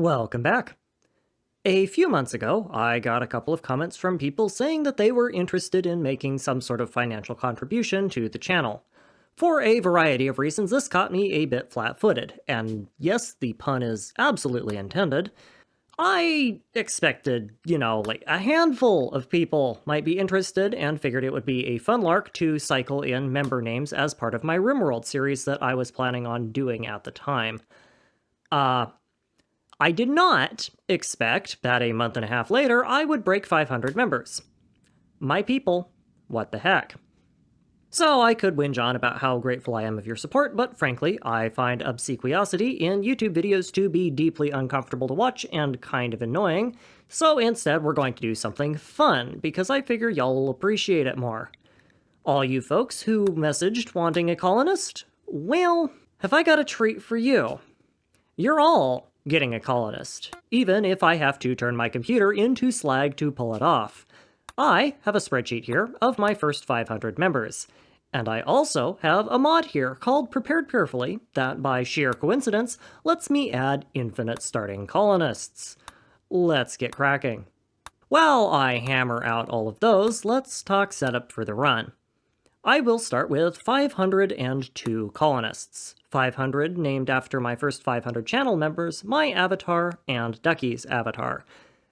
Welcome back. A few months ago, I got a couple of comments from people saying that they were interested in making some sort of financial contribution to the channel. For a variety of reasons, this caught me a bit flat-footed, and yes, the pun is absolutely intended. I expected, like a handful of people might be interested and figured it would be a fun lark to cycle in member names as part of my Rimworld series that I was planning on doing at the time. I did not expect that a month and a half later I would break 500 members. My people, what the heck? So I could whinge on about how grateful I am of your support, but frankly, I find obsequiosity in YouTube videos to be deeply uncomfortable to watch and kind of annoying, so instead we're going to do something fun, because I figure y'all will appreciate it more. All you folks who messaged wanting a colonist, well, have I got a treat for you. You're all getting a colonist, even if I have to turn my computer into slag to pull it off. I have a spreadsheet here of my first 500 members, and I also have a mod here called Prepared Carefully that, by sheer coincidence, lets me add infinite starting colonists. Let's get cracking. While I hammer out all of those, let's talk setup for the run. I will start with 502 colonists. 500 named after my first 500 channel members, my avatar, and Ducky's avatar.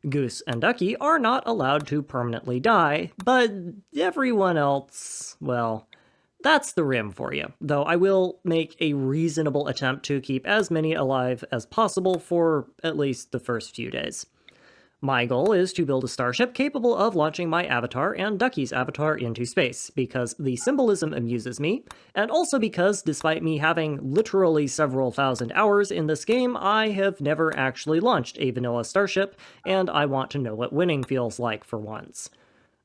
Goose and Ducky are not allowed to permanently die, but everyone else, well, that's the Rim for you, though I will make a reasonable attempt to keep as many alive as possible for at least the first few days. My goal is to build a starship capable of launching my avatar and Ducky's avatar into space, because the symbolism amuses me, and also because, despite me having literally several thousand hours in this game, I have never actually launched a vanilla starship, and I want to know what winning feels like for once.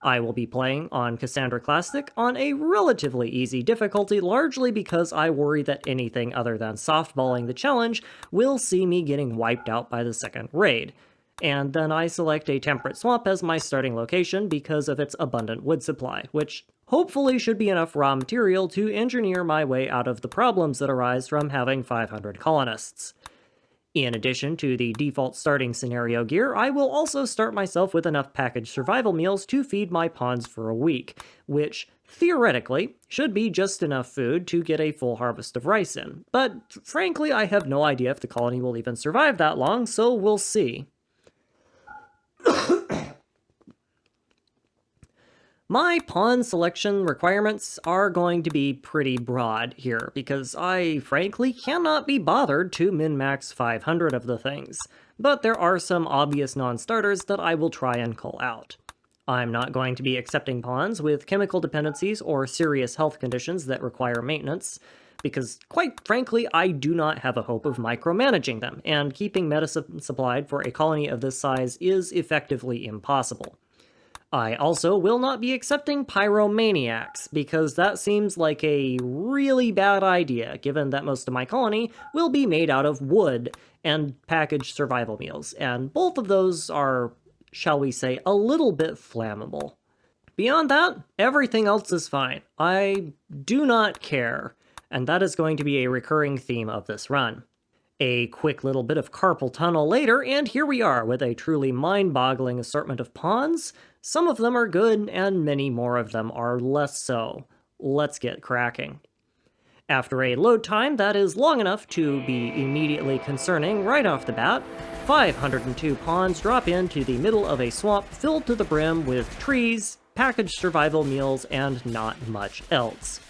I will be playing on Cassandra Classic on a relatively easy difficulty, largely because I worry that anything other than softballing the challenge will see me getting wiped out by the second raid. And then I select a temperate swamp as my starting location because of its abundant wood supply, which hopefully should be enough raw material to engineer my way out of the problems that arise from having 500 colonists. In addition to the default starting scenario gear, I will also start myself with enough packaged survival meals to feed my pawns for a week, which theoretically should be just enough food to get a full harvest of rice in. But frankly, I have no idea if the colony will even survive that long, so we'll see. My pawn selection requirements are going to be pretty broad here, because I frankly cannot be bothered to min-max 500 of the things, but there are some obvious non-starters that I will try and cull out. I'm not going to be accepting pawns with chemical dependencies or serious health conditions that require maintenance, because quite frankly, I do not have a hope of micromanaging them, and keeping medicine supplied for a colony of this size is effectively impossible. I also will not be accepting pyromaniacs, because that seems like a really bad idea, given that most of my colony will be made out of wood and packaged survival meals, and both of those are, shall we say, a little bit flammable. Beyond that, everything else is fine. I do not care, and that is going to be a recurring theme of this run. A quick little bit of carpal tunnel later, and here we are with a truly mind-boggling assortment of pawns. Some of them are good, and many more of them are less so. Let's get cracking. After a load time that is long enough to be immediately concerning right off the bat, 502 pawns drop into the middle of a swamp filled to the brim with trees, packaged survival meals, and not much else.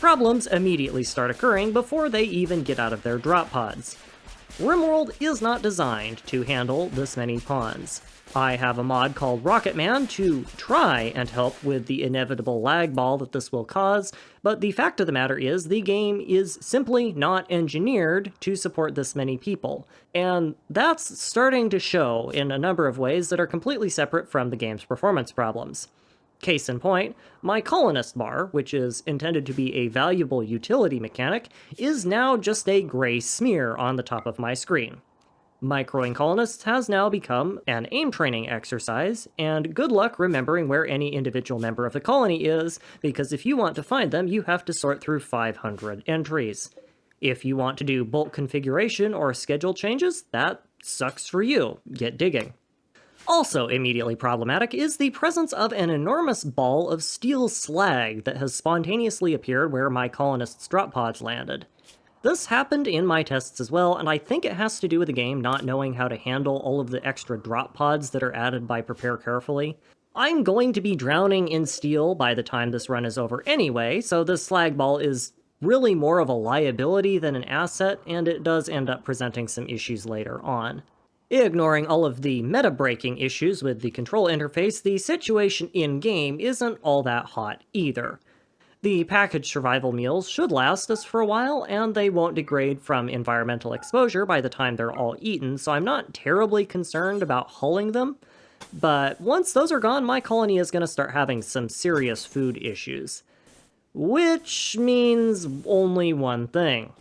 Problems immediately start occurring before they even get out of their drop pods. Rimworld is not designed to handle this many pawns. I have a mod called Rocketman to try and help with the inevitable lag ball that this will cause, but the fact of the matter is the game is simply not engineered to support this many people, and that's starting to show in a number of ways that are completely separate from the game's performance problems. Case in point, my colonist bar, which is intended to be a valuable utility mechanic, is now just a gray smear on the top of my screen. Microing colonists has now become an aim training exercise, and good luck remembering where any individual member of the colony is, because if you want to find them, you have to sort through 500 entries. If you want to do bulk configuration or schedule changes, that sucks for you. Get digging. Also immediately problematic is the presence of an enormous ball of steel slag that has spontaneously appeared where my colonists' drop pods landed. This happened in my tests as well, and I think it has to do with the game not knowing how to handle all of the extra drop pods that are added by Prepare Carefully. I'm going to be drowning in steel by the time this run is over anyway, so this slag ball is really more of a liability than an asset, and it does end up presenting some issues later on. Ignoring all of the meta-breaking issues with the control interface, the situation in-game isn't all that hot either. The packaged survival meals should last us for a while, and they won't degrade from environmental exposure by the time they're all eaten, so I'm not terribly concerned about hulling them. But once those are gone, my colony is going to start having some serious food issues. Which means only one thing.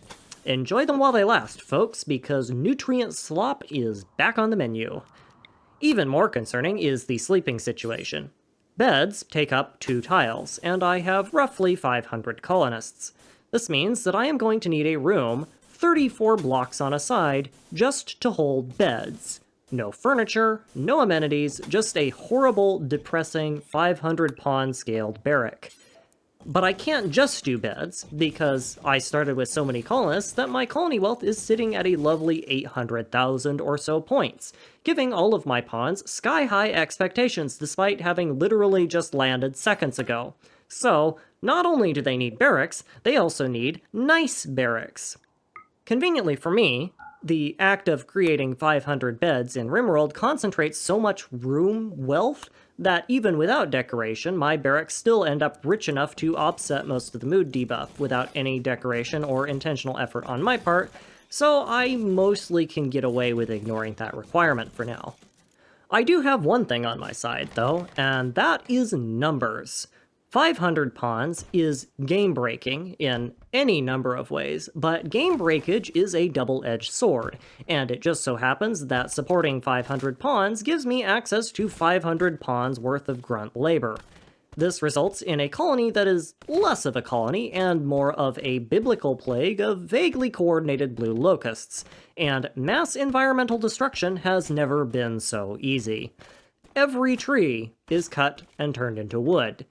Enjoy them while they last, folks, because nutrient slop is back on the menu. Even more concerning is the sleeping situation. Beds take up 2 tiles, and I have roughly 500 colonists. This means that I am going to need a room 34 blocks on a side just to hold beds. No furniture, no amenities, just a horrible, depressing 500 pawn scaled barrack. But I can't just do beds, because I started with so many colonists that my colony wealth is sitting at a lovely 800,000 or so points, giving all of my pawns sky-high expectations despite having literally just landed seconds ago. So, not only do they need barracks, they also need nice barracks. Conveniently for me, the act of creating 500 beds in Rimworld concentrates so much room wealth that even without decoration, my barracks still end up rich enough to offset most of the mood debuff without any decoration or intentional effort on my part, so I mostly can get away with ignoring that requirement for now. I do have one thing on my side, though, and that is numbers. 500 pawns is game-breaking in any number of ways, but game breakage is a double-edged sword, and it just so happens that supporting 500 pawns gives me access to 500 pawns worth of grunt labor. This results in a colony that is less of a colony and more of a biblical plague of vaguely coordinated blue locusts, and mass environmental destruction has never been so easy. Every tree is cut and turned into wood.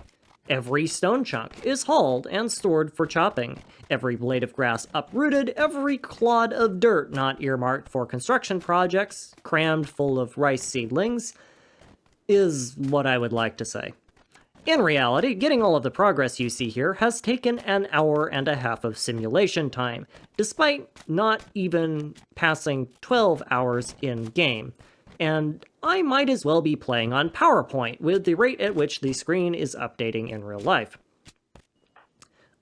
Every stone chunk is hauled and stored for chopping. Every blade of grass uprooted, every clod of dirt not earmarked for construction projects, crammed full of rice seedlings, is what I would like to say. In reality, getting all of the progress you see here has taken an hour and a half of simulation time, despite not even passing 12 hours in-game. And I might as well be playing on PowerPoint with the rate at which the screen is updating in real life.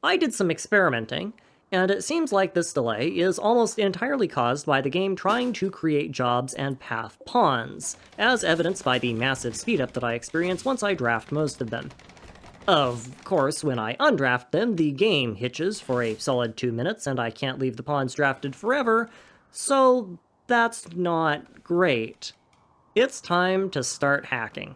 I did some experimenting, and it seems like this delay is almost entirely caused by the game trying to create jobs and path pawns, as evidenced by the massive speedup that I experience once I draft most of them. Of course, when I undraft them, the game hitches for a solid 2 minutes and I can't leave the pawns drafted forever, so that's not great. It's time to start hacking.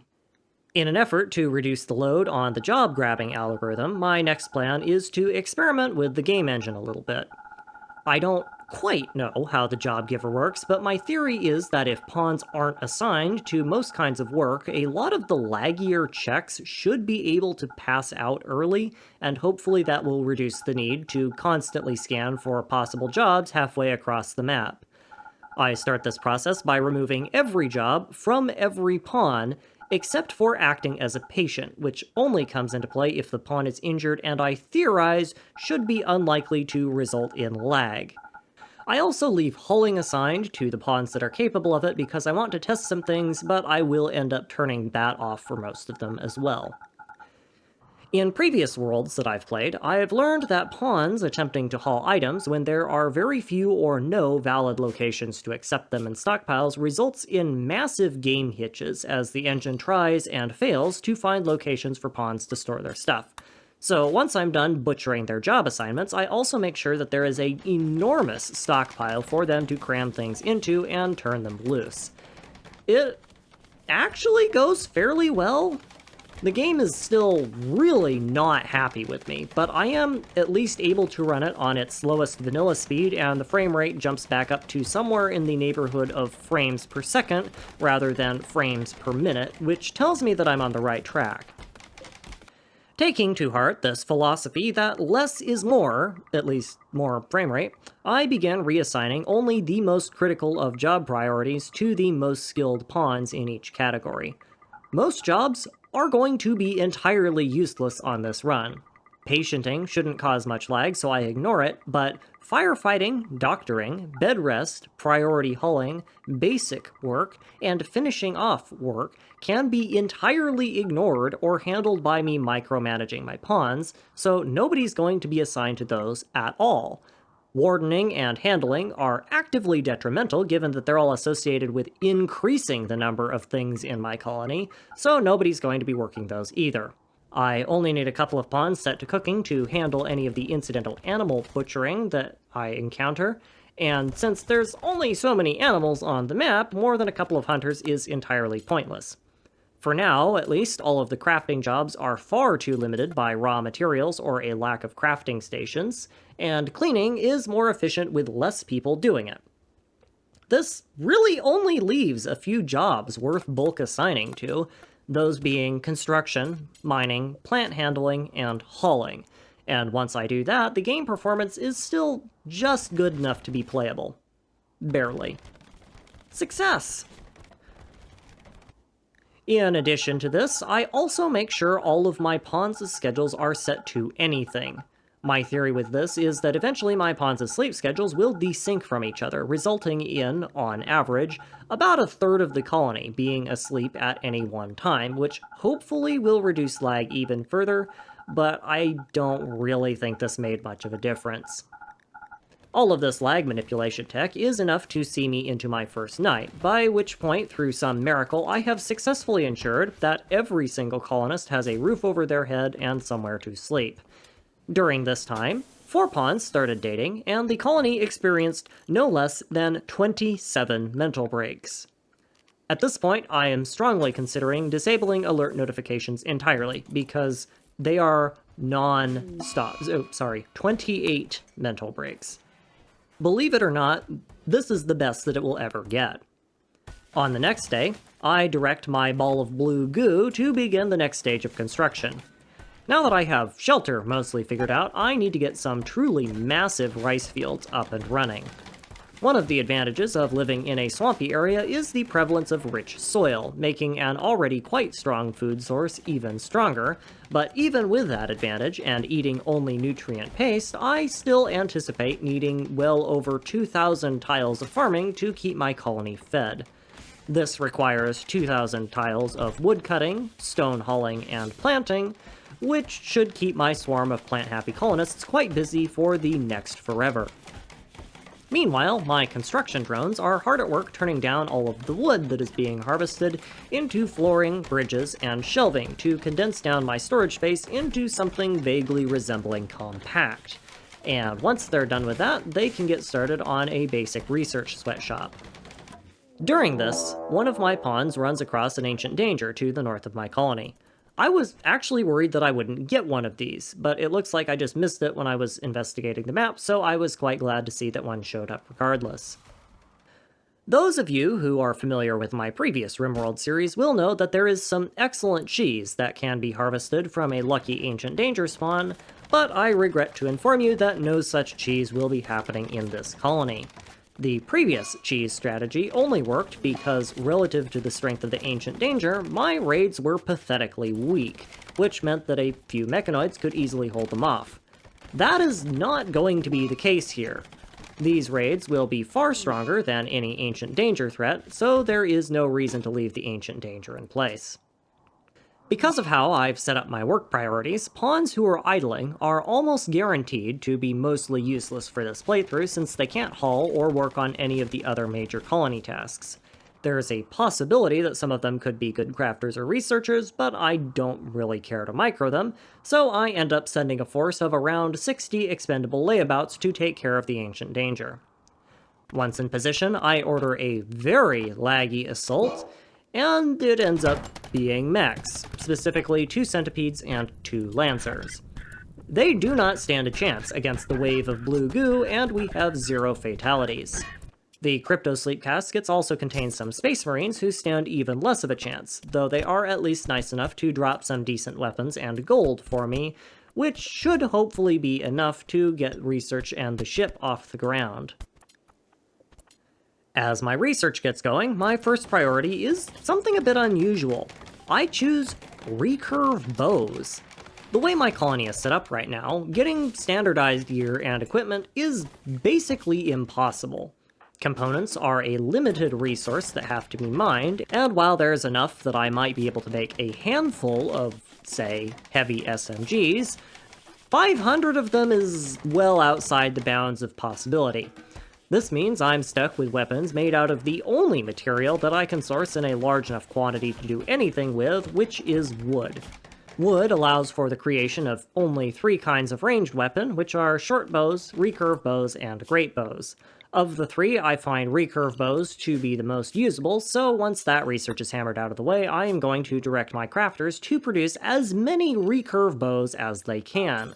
In an effort to reduce the load on the job-grabbing algorithm, my next plan is to experiment with the game engine a little bit. I don't quite know how the job giver works, but my theory is that if pawns aren't assigned to most kinds of work, a lot of the laggier checks should be able to pass out early, and hopefully that will reduce the need to constantly scan for possible jobs halfway across the map. I start this process by removing every job from every pawn, except for acting as a patient, which only comes into play if the pawn is injured and I theorize should be unlikely to result in lag. I also leave hulling assigned to the pawns that are capable of it because I want to test some things, but I will end up turning that off for most of them as well. In previous worlds that I've played, I have learned that pawns attempting to haul items when there are very few or no valid locations to accept them in stockpiles results in massive game hitches as the engine tries and fails to find locations for pawns to store their stuff. So once I'm done butchering their job assignments, I also make sure that there is an enormous stockpile for them to cram things into and turn them loose. It actually goes fairly well. The game is still really not happy with me, but I am at least able to run it on its slowest vanilla speed, and the frame rate jumps back up to somewhere in the neighborhood of frames per second rather than frames per minute, which tells me that I'm on the right track. Taking to heart this philosophy that less is more, at least more frame rate, I began reassigning only the most critical of job priorities to the most skilled pawns in each category. Most jobs are going to be entirely useless on this run. Patienting shouldn't cause much lag, so I ignore it, but firefighting, doctoring, bed rest, priority hulling, basic work, and finishing off work can be entirely ignored or handled by me micromanaging my pawns, so nobody's going to be assigned to those at all. Wardening and handling are actively detrimental given that they're all associated with increasing the number of things in my colony, so nobody's going to be working those either. I only need a couple of pawns set to cooking to handle any of the incidental animal butchering that I encounter, and since there's only so many animals on the map, more than a couple of hunters is entirely pointless. For now, at least, all of the crafting jobs are far too limited by raw materials or a lack of crafting stations, and cleaning is more efficient with less people doing it. This really only leaves a few jobs worth bulk assigning to, those being construction, mining, plant handling, and hauling. And once I do that, the game performance is still just good enough to be playable. Barely. Success! In addition to this, I also make sure all of my pawns' schedules are set to anything. My theory with this is that eventually my pawns' sleep schedules will desync from each other, resulting in, on average, about a third of the colony being asleep at any one time, which hopefully will reduce lag even further, but I don't really think this made much of a difference. All of this lag manipulation tech is enough to see me into my first night, by which point, through some miracle, I have successfully ensured that every single colonist has a roof over their head and somewhere to sleep. During this time, 4 pawns started dating, and the colony experienced no less than 27 mental breaks. At this point, I am strongly considering disabling alert notifications entirely, because they are non-stop. 28 mental breaks. Believe it or not, this is the best that it will ever get. On the next day, I direct my ball of blue goo to begin the next stage of construction. Now that I have shelter mostly figured out, I need to get some truly massive rice fields up and running. One of the advantages of living in a swampy area is the prevalence of rich soil, making an already quite strong food source even stronger, but even with that advantage and eating only nutrient paste, I still anticipate needing well over 2,000 tiles of farming to keep my colony fed. This requires 2,000 tiles of wood cutting, stone hauling, and planting, which should keep my swarm of plant-happy colonists quite busy for the next forever. Meanwhile, my construction drones are hard at work turning down all of the wood that is being harvested into flooring, bridges, and shelving to condense down my storage space into something vaguely resembling compact. And once they're done with that, they can get started on a basic research sweatshop. During this, one of my pawns runs across an ancient danger to the north of my colony. I was actually worried that I wouldn't get one of these, but it looks like I just missed it when I was investigating the map, so I was quite glad to see that one showed up regardless. Those of you who are familiar with my previous Rimworld series will know that there is some excellent cheese that can be harvested from a lucky ancient danger spawn, but I regret to inform you that no such cheese will be happening in this colony. The previous cheese strategy only worked because, relative to the strength of the ancient danger, my raids were pathetically weak, which meant that a few mechanoids could easily hold them off. That is not going to be the case here. These raids will be far stronger than any ancient danger threat, so there is no reason to leave the ancient danger in place. Because of how I've set up my work priorities, pawns who are idling are almost guaranteed to be mostly useless for this playthrough since they can't haul or work on any of the other major colony tasks. There is a possibility that some of them could be good crafters or researchers, but I don't really care to micro them, so I end up sending a force of around 60 expendable layabouts to take care of the ancient danger. Once in position, I order a very laggy assault, and it ends up being mechs, specifically 2 centipedes and 2 lancers. They do not stand a chance against the wave of blue goo, and we have 0 fatalities. The Crypto Sleep Caskets also contain some Space Marines who stand even less of a chance, though they are at least nice enough to drop some decent weapons and gold for me, which should hopefully be enough to get research and the ship off the ground. As my research gets going, my first priority is something a bit unusual. I choose recurve bows. The way my colony is set up right now, getting standardized gear and equipment is basically impossible. Components are a limited resource that have to be mined, and while there's enough that I might be able to make a handful of, say, heavy SMGs, 500 of them is well outside the bounds of possibility. This means I'm stuck with weapons made out of the only material that I can source in a large enough quantity to do anything with, which is wood. Wood allows for the creation of only 3 kinds of ranged weapon, which are short bows, recurve bows, and great bows. Of the 3, I find recurve bows to be the most usable, so once that research is hammered out of the way, I am going to direct my crafters to produce as many recurve bows as they can.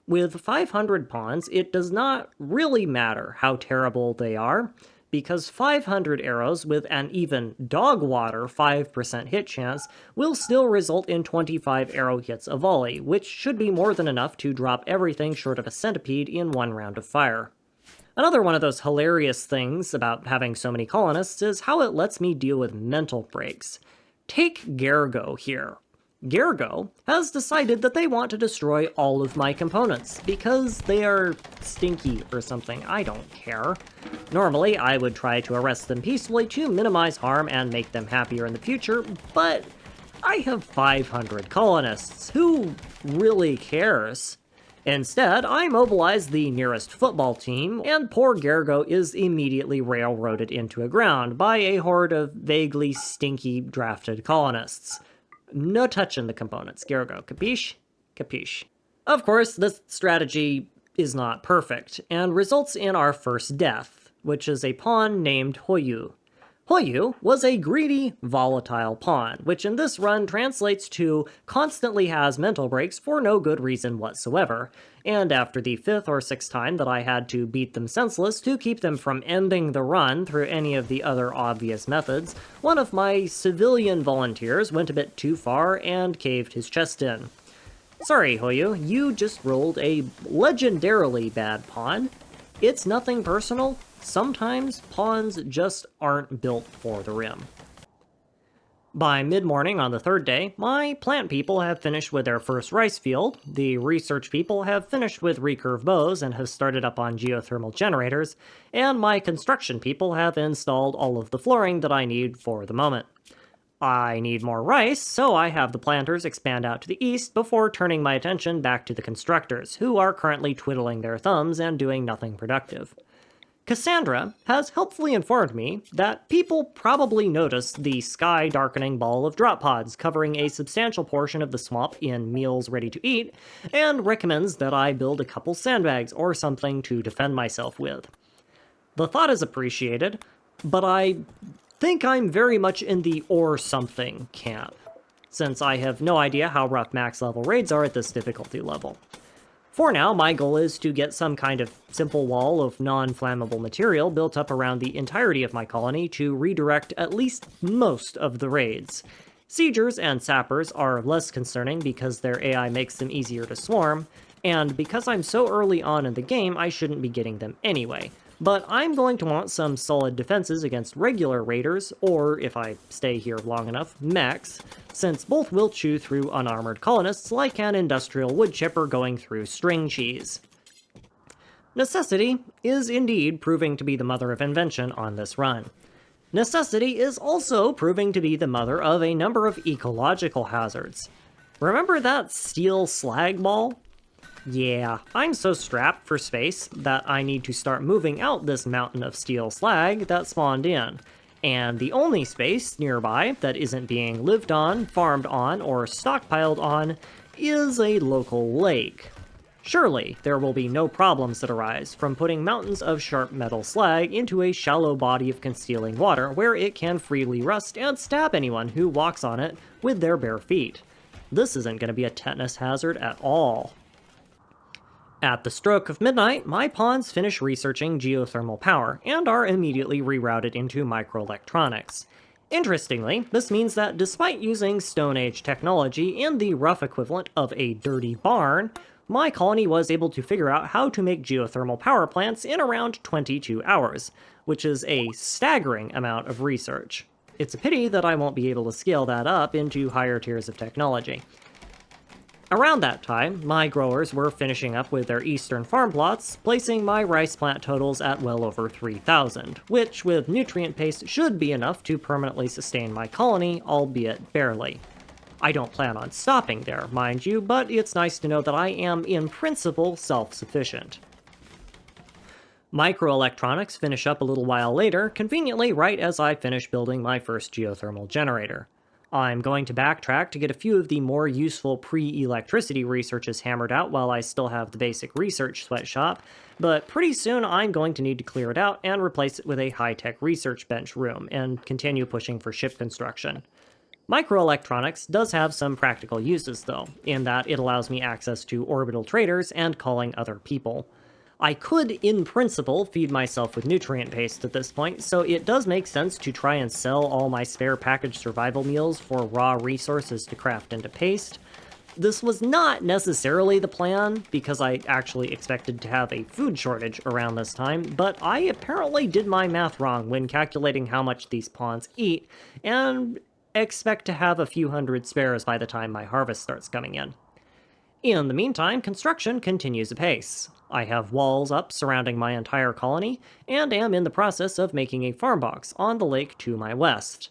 With 500 pawns, it does not really matter how terrible they are, because 500 arrows with an even dog water 5% hit chance will still result in 25 arrow hits a volley, which should be more than enough to drop everything short of a centipede in 1 round of fire. Another one of those hilarious things about having so many colonists is how it lets me deal with mental breaks. Take Gergo here. Gergo has decided that they want to destroy all of my components because they are stinky or something. I don't care. Normally, I would try to arrest them peacefully to minimize harm and make them happier in the future, but I have 500 colonists. Who really cares? Instead, I mobilize the nearest football team, and poor Gergo is immediately railroaded into a ground by a horde of vaguely stinky drafted colonists. No touching the components, Gergo, capiche? Capiche. Of course, this strategy is not perfect, and results in our first death, which is a pawn named Hoyu. Hoyu was a greedy, volatile pawn, which in this run translates to constantly has mental breaks for no good reason whatsoever, and after the 5th or 6th time that I had to beat them senseless to keep them from ending the run through any of the other obvious methods, one of my civilian volunteers went a bit too far and caved his chest in. Sorry, Hoyu, you just rolled a legendarily bad pawn. It's nothing personal. Sometimes pawns just aren't built for the rim. By mid-morning on the 3rd day, my plant people have finished with their first rice field, the research people have finished with recurve bows and have started up on geothermal generators, and my construction people have installed all of the flooring that I need for the moment. I need more rice, so I have the planters expand out to the east before turning my attention back to the constructors, who are currently twiddling their thumbs and doing nothing productive. Cassandra has helpfully informed me that people probably noticed the sky-darkening ball of drop pods covering a substantial portion of the swamp in meals ready to eat, and recommends that I build a couple sandbags or something to defend myself with. The thought is appreciated, but I think I'm very much in the or something camp, since I have no idea how rough max level raids are at this difficulty level. For now, my goal is to get some kind of simple wall of non-flammable material built up around the entirety of my colony to redirect at least most of the raids. Siegers and sappers are less concerning because their AI makes them easier to swarm, and because I'm so early on in the game, I shouldn't be getting them anyway. But I'm going to want some solid defenses against regular raiders, or, if I stay here long enough, mechs, since both will chew through unarmored colonists like an industrial wood chipper going through string cheese. Necessity is indeed proving to be the mother of invention on this run. Necessity is also proving to be the mother of a number of ecological hazards. Remember that steel slag ball? Yeah, I'm so strapped for space that I need to start moving out this mountain of steel slag that spawned in, and the only space nearby that isn't being lived on, farmed on, or stockpiled on is a local lake. Surely, there will be no problems that arise from putting mountains of sharp metal slag into a shallow body of concealing water where it can freely rust and stab anyone who walks on it with their bare feet. This isn't going to be a tetanus hazard at all. At the stroke of midnight, my pawns finish researching geothermal power and are immediately rerouted into microelectronics. Interestingly, this means that despite using Stone Age technology in the rough equivalent of a dirty barn, my colony was able to figure out how to make geothermal power plants in around 22 hours, which is a staggering amount of research. It's a pity that I won't be able to scale that up into higher tiers of technology. Around that time, my growers were finishing up with their eastern farm plots, placing my rice plant totals at well over 3,000, which with nutrient paste should be enough to permanently sustain my colony, albeit barely. I don't plan on stopping there, mind you, but it's nice to know that I am, in principle, self-sufficient. Microelectronics finish up a little while later, conveniently right as I finish building my first geothermal generator. I'm going to backtrack to get a few of the more useful pre-electricity researches hammered out while I still have the basic research sweatshop, but pretty soon I'm going to need to clear it out and replace it with a high-tech research bench room and continue pushing for ship construction. Microelectronics does have some practical uses though, in that it allows me access to orbital traders and calling other people. I could, in principle, feed myself with nutrient paste at this point, so it does make sense to try and sell all my spare packaged survival meals for raw resources to craft into paste. This was not necessarily the plan, because I actually expected to have a food shortage around this time, but I apparently did my math wrong when calculating how much these pawns eat, and expect to have a few hundred spares by the time my harvest starts coming in. In the meantime, construction continues apace. I have walls up surrounding my entire colony, and am in the process of making a farm box on the lake to my west.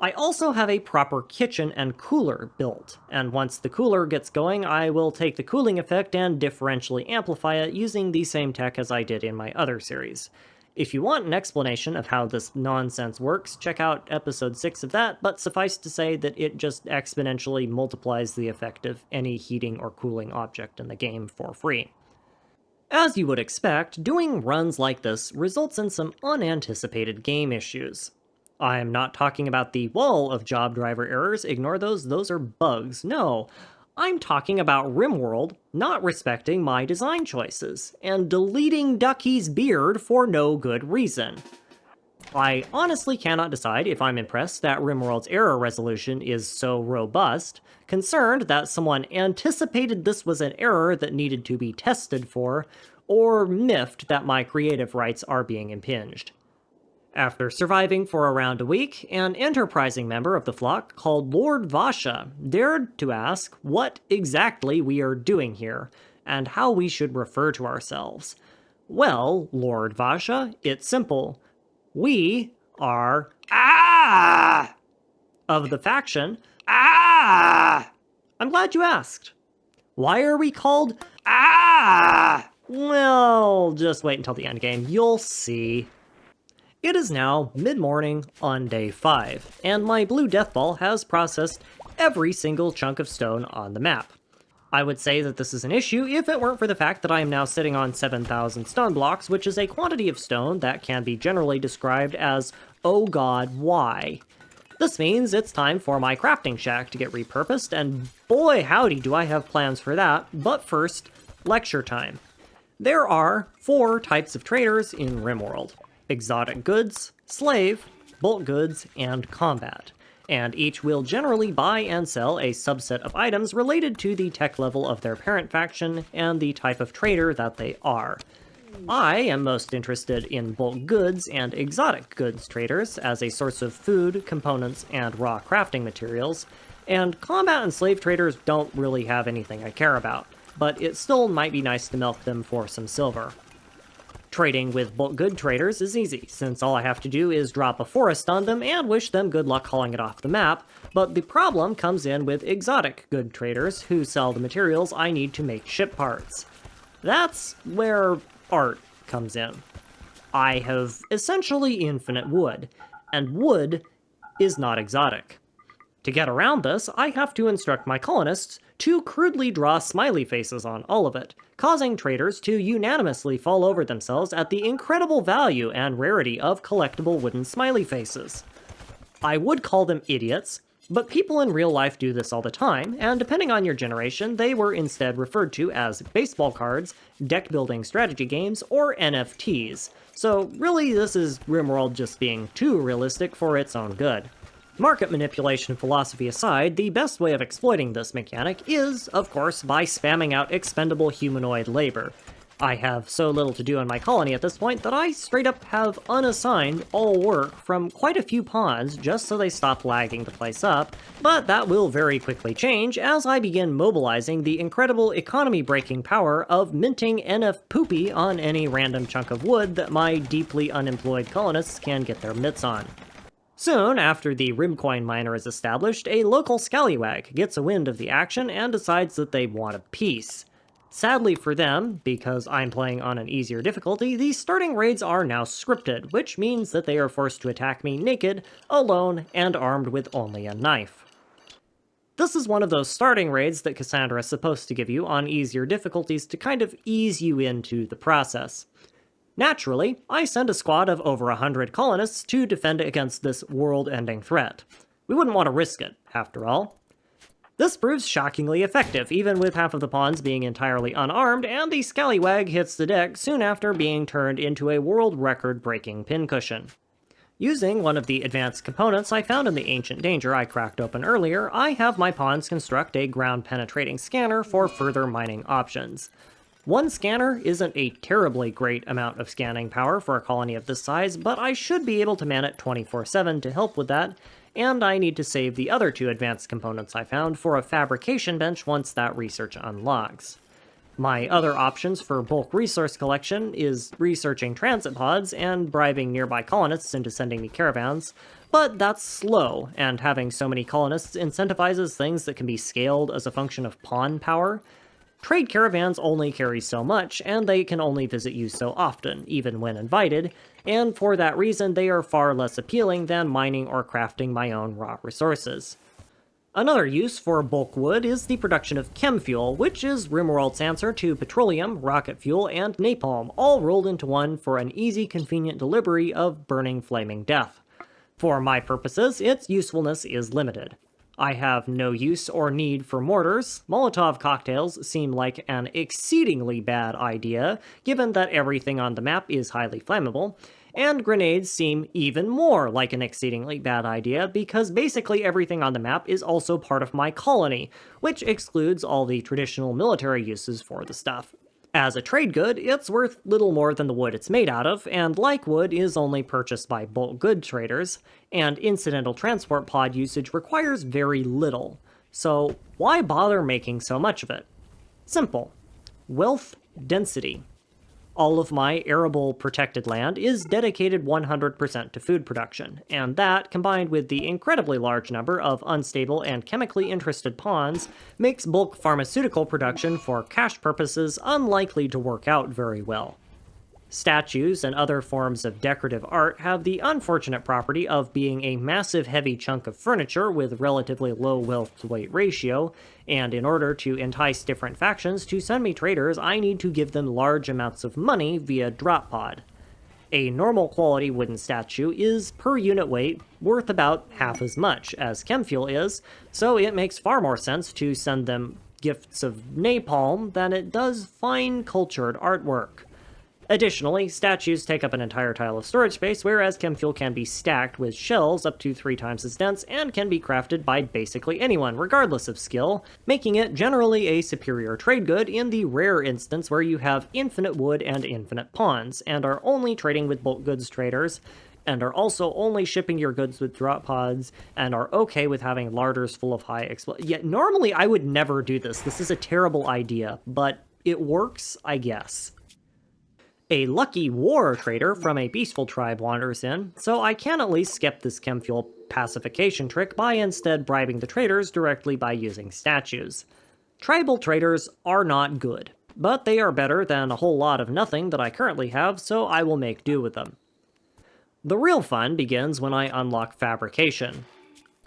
I also have a proper kitchen and cooler built, and once the cooler gets going, I will take the cooling effect and differentially amplify it using the same tech as I did in my other series. If you want an explanation of how this nonsense works, check out episode 6 of that, but suffice to say that it just exponentially multiplies the effect of any heating or cooling object in the game for free. As you would expect, doing runs like this results in some unanticipated game issues. I am not talking about the wall of job driver errors, ignore those are bugs, no. I'm talking about Rimworld not respecting my design choices, and deleting Ducky's beard for no good reason. I honestly cannot decide if I'm impressed that Rimworld's error resolution is so robust, concerned that someone anticipated this was an error that needed to be tested for, or miffed that my creative rights are being impinged. After surviving for around a week, an enterprising member of the flock called Lord Vasha dared to ask what exactly we are doing here, and how we should refer to ourselves. Well, Lord Vasha, it's simple. We are of the faction I'm glad you asked. Why are we called Well, just wait until the endgame, you'll see. It is now mid-morning on day 5, and my blue death ball has processed every single chunk of stone on the map. I would say that this is an issue if it weren't for the fact that I am now sitting on 7,000 stone blocks, which is a quantity of stone that can be generally described as, oh god, why? This means it's time for my crafting shack to get repurposed, and boy howdy do I have plans for that, but first, lecture time. There are 4 types of traders in Rimworld: exotic goods, slave, bulk goods, and combat, and each will generally buy and sell a subset of items related to the tech level of their parent faction and the type of trader that they are. I am most interested in bulk goods and exotic goods traders as a source of food, components, and raw crafting materials, and combat and slave traders don't really have anything I care about, but it still might be nice to milk them for some silver. Trading with bulk good traders is easy, since all I have to do is drop a forest on them and wish them good luck hauling it off the map, but the problem comes in with exotic good traders who sell the materials I need to make ship parts. That's where art comes in. I have essentially infinite wood, and wood is not exotic. To get around this, I have to instruct my colonists to crudely draw smiley faces on all of it, causing traders to unanimously fall over themselves at the incredible value and rarity of collectible wooden smiley faces. I would call them idiots, but people in real life do this all the time, and depending on your generation, they were instead referred to as baseball cards, deck-building strategy games, or NFTs. So really, this is Rimworld just being too realistic for its own good. Market manipulation philosophy aside, the best way of exploiting this mechanic is, of course, by spamming out expendable humanoid labor. I have so little to do in my colony at this point that I straight up have unassigned all work from quite a few pawns just so they stop lagging the place up, but that will very quickly change as I begin mobilizing the incredible economy-breaking power of minting NF poopy on any random chunk of wood that my deeply unemployed colonists can get their mitts on. Soon after the Rimcoin miner is established, a local scallywag gets a wind of the action and decides that they want a piece. Sadly for them, because I'm playing on an easier difficulty, these starting raids are now scripted, which means that they are forced to attack me naked, alone, and armed with only a knife. This is one of those starting raids that Cassandra is supposed to give you on easier difficulties to kind of ease you into the process. Naturally, I send a squad of over 100 colonists to defend against this world-ending threat. We wouldn't want to risk it, after all. This proves shockingly effective, even with half of the pawns being entirely unarmed, and the scallywag hits the deck soon after being turned into a world record-breaking pincushion. Using one of the advanced components I found in the Ancient Danger I cracked open earlier, I have my pawns construct a ground-penetrating scanner for further mining options. One scanner isn't a terribly great amount of scanning power for a colony of this size, but I should be able to man it 24/7 to help with that, and I need to save the other two advanced components I found for a fabrication bench once that research unlocks. My other options for bulk resource collection is researching transit pods and bribing nearby colonists into sending me caravans, but that's slow, and having so many colonists incentivizes things that can be scaled as a function of pawn power. Trade caravans only carry so much, and they can only visit you so often, even when invited, and for that reason they are far less appealing than mining or crafting my own raw resources. Another use for bulk wood is the production of chem fuel, which is Rimworld's answer to petroleum, rocket fuel, and napalm, all rolled into one for an easy, convenient delivery of burning flaming death. For my purposes, its usefulness is limited. I have no use or need for mortars. Molotov cocktails seem like an exceedingly bad idea, given that everything on the map is highly flammable, and grenades seem even more like an exceedingly bad idea because basically everything on the map is also part of my colony, which excludes all the traditional military uses for the stuff. As a trade good, it's worth little more than the wood it's made out of, and like wood is only purchased by bulk good traders, and incidental transport pod usage requires very little. So why bother making so much of it? Simple. Wealth density. All of my arable protected land is dedicated 100% to food production, and that, combined with the incredibly large number of unstable and chemically interested pawns, makes bulk pharmaceutical production for cash purposes unlikely to work out very well. Statues and other forms of decorative art have the unfortunate property of being a massive heavy chunk of furniture with relatively low wealth-to-weight ratio, and in order to entice different factions to send me traders, I need to give them large amounts of money via drop pod. A normal quality wooden statue is, per unit weight, worth about half as much as chemfuel is, so it makes far more sense to send them gifts of napalm than it does fine cultured artwork. Additionally, statues take up an entire tile of storage space, whereas chemfuel can be stacked with shells up to 3 times as dense and can be crafted by basically anyone, regardless of skill, making it generally a superior trade good in the rare instance where you have infinite wood and infinite pawns, and are only trading with bulk goods traders, and are also only shipping your goods with drop pods, and are okay with having larders full of high Yet normally I would never do this. This is a terrible idea, but it works, I guess. A lucky war trader from a peaceful tribe wanders in, so I can at least skip this chemfuel pacification trick by instead bribing the traders directly by using statues. Tribal traders are not good, but they are better than a whole lot of nothing that I currently have, so I will make do with them. The real fun begins when I unlock fabrication.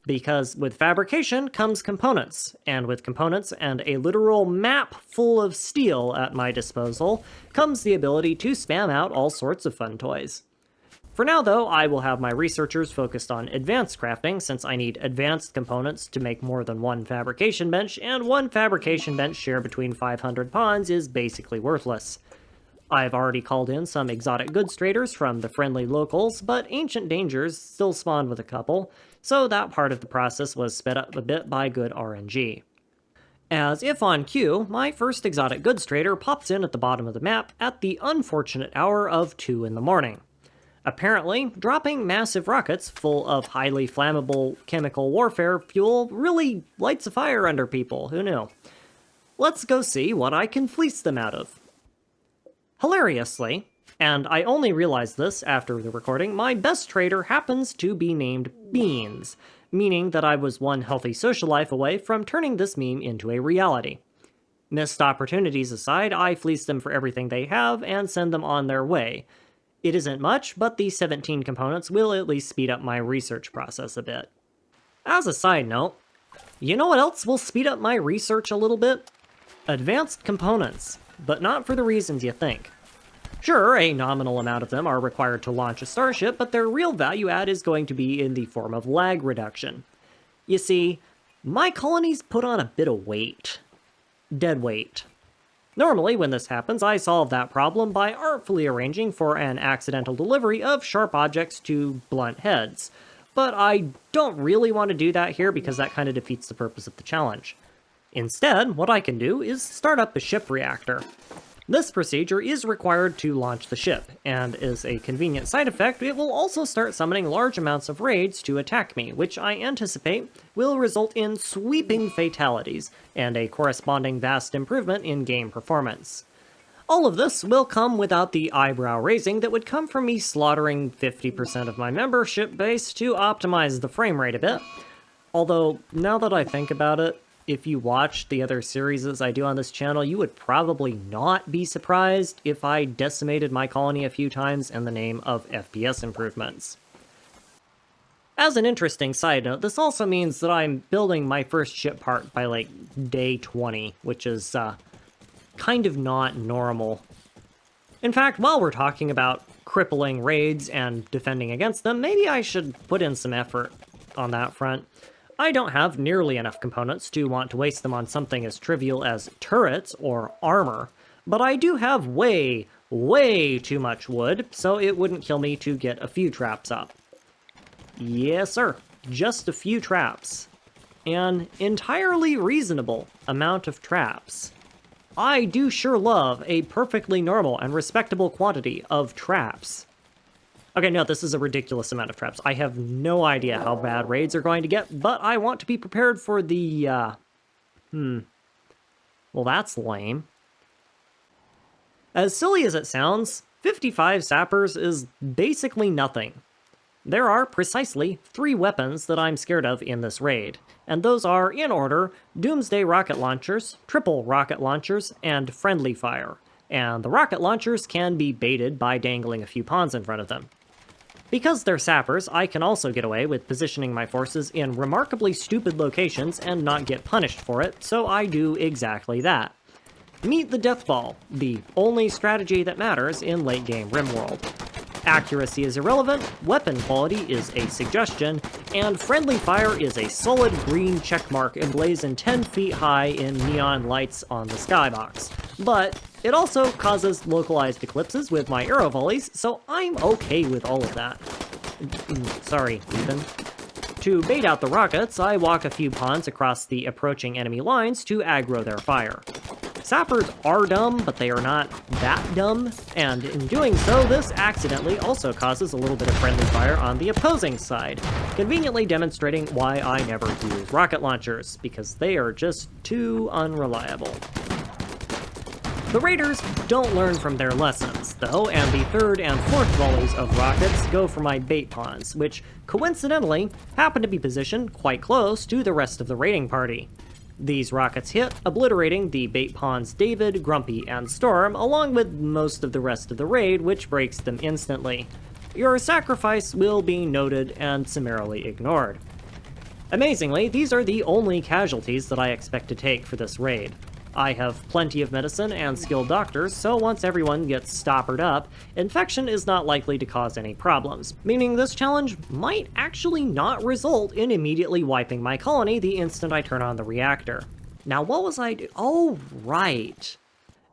Because with fabrication comes components, and with components and a literal map full of steel at my disposal comes the ability to spam out all sorts of fun toys. For now, though, I will have my researchers focused on advanced crafting, since I need advanced components to make more than one fabrication bench, and one fabrication bench shared between 500 pawns is basically worthless. I've already called in some exotic goods traders from the friendly locals, but ancient dangers still spawned with a couple, so that part of the process was sped up a bit by good RNG. As if on cue, my first exotic goods trader pops in at the bottom of the map at the unfortunate hour of 2 in the morning. Apparently, dropping massive rockets full of highly flammable chemical warfare fuel really lights a fire under people, who knew? Let's go see what I can fleece them out of. Hilariously, and I only realized this after the recording, my best trader happens to be named Beans, meaning that I was one healthy social life away from turning this meme into a reality. Missed opportunities aside, I fleece them for everything they have and send them on their way. It isn't much, but the 17 components will at least speed up my research process a bit. As a side note, you know what else will speed up my research a little bit? Advanced components, but not for the reasons you think. Sure, a nominal amount of them are required to launch a starship, but their real value add is going to be in the form of lag reduction. You see, my colonies put on a bit of weight. Dead weight. Normally, when this happens, I solve that problem by artfully arranging for an accidental delivery of sharp objects to blunt heads. But I don't really want to do that here because that kind of defeats the purpose of the challenge. Instead, what I can do is start up a ship reactor. This procedure is required to launch the ship, and as a convenient side effect, it will also start summoning large amounts of raids to attack me, which I anticipate will result in sweeping fatalities, and a corresponding vast improvement in game performance. All of this will come without the eyebrow raising that would come from me slaughtering 50% of my membership base to optimize the frame rate a bit. Although, now that I think about it, if you watched the other series I do on this channel, you would probably not be surprised if I decimated my colony a few times in the name of FPS improvements. As an interesting side note, this also means that I'm building my first ship part by like day 20, which is kind of not normal. In fact, while we're talking about crippling raids and defending against them, maybe I should put in some effort on that front. I don't have nearly enough components to want to waste them on something as trivial as turrets or armor, but I do have way too much wood, so it wouldn't kill me to get a few traps up. Yes, sir, just a few traps. An entirely reasonable amount of traps. I do sure love a perfectly normal and respectable quantity of traps. Okay, no, this is a ridiculous amount of traps. I have no idea how bad raids are going to get, but I want to be prepared for the, well, that's lame. As silly as it sounds, 55 sappers is basically nothing. There are precisely 3 weapons that I'm scared of in this raid, and those are, in order, Doomsday rocket launchers, triple rocket launchers, and friendly fire. And the rocket launchers can be baited by dangling a few pawns in front of them. Because they're sappers, I can also get away with positioning my forces in remarkably stupid locations and not get punished for it, so I do exactly that. Meet the Death Ball, the only strategy that matters in late-game Rimworld. Accuracy is irrelevant, weapon quality is a suggestion, and friendly fire is a solid green checkmark emblazoned 10 feet high in neon lights on the skybox. But it also causes localized eclipses with my arrow volleys, so I'm okay with all of that. Sorry, Ethan. To bait out the rockets, I walk a few pawns across the approaching enemy lines to aggro their fire. Sappers are dumb, but they are not that dumb, and in doing so, this accidentally also causes a little bit of friendly fire on the opposing side, conveniently demonstrating why I never use rocket launchers, because they are just too unreliable. The raiders don't learn from their lessons, though, and the third and fourth volleys of rockets go for my bait pawns, which, coincidentally, happen to be positioned quite close to the rest of the raiding party. These rockets hit, obliterating the bait pawns David, Grumpy, and Storm, along with most of the rest of the raid, which breaks them instantly. Your sacrifice will be noted and summarily ignored. Amazingly, these are the only casualties that I expect to take for this raid. I have plenty of medicine and skilled doctors, so once everyone gets stoppered up, infection is not likely to cause any problems, meaning this challenge might actually not result in immediately wiping my colony the instant I turn on the reactor. Now what was I Oh, right.